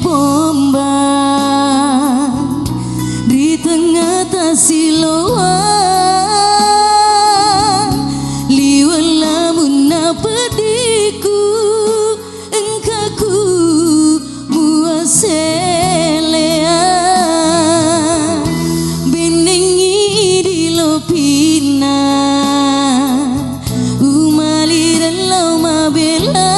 Bomba di tengah tasiloan liwan lamun napediku engkaku muaselea benengi di lopina umaliran lau mabela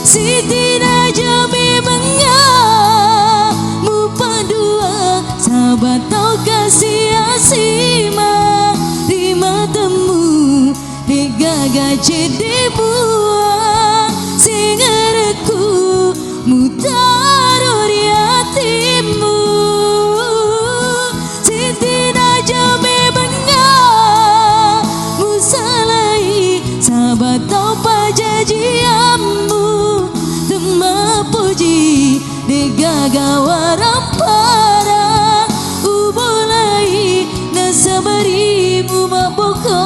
Siti Raja memangnya mupa dua sahabat tau kasih asima di matamu digaga jadi buah singareku mutaro di hatimu Siti Raja memangnya musalai sahabat tau pajajiamu puji degaga warampara ubulai nasabarimu maboko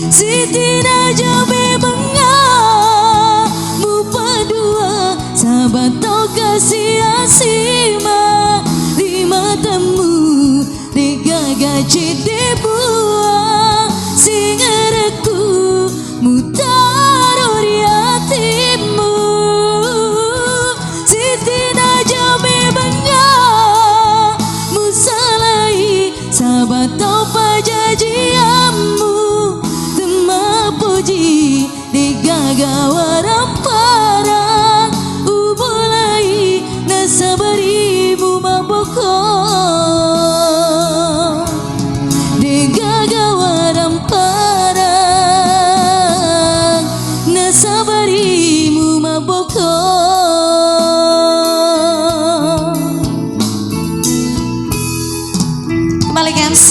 Siti Raja memangnya mupa dua sahabat tau kasih asima di matamu digaga jadi buah singareku mutaro di hatimu Siti Raja memangnya musalai sahabat tau pajajiamu puji digaga warampara ubulai nasabarimu maboko digaga warampara nasabarimu maboko kembali ke MC.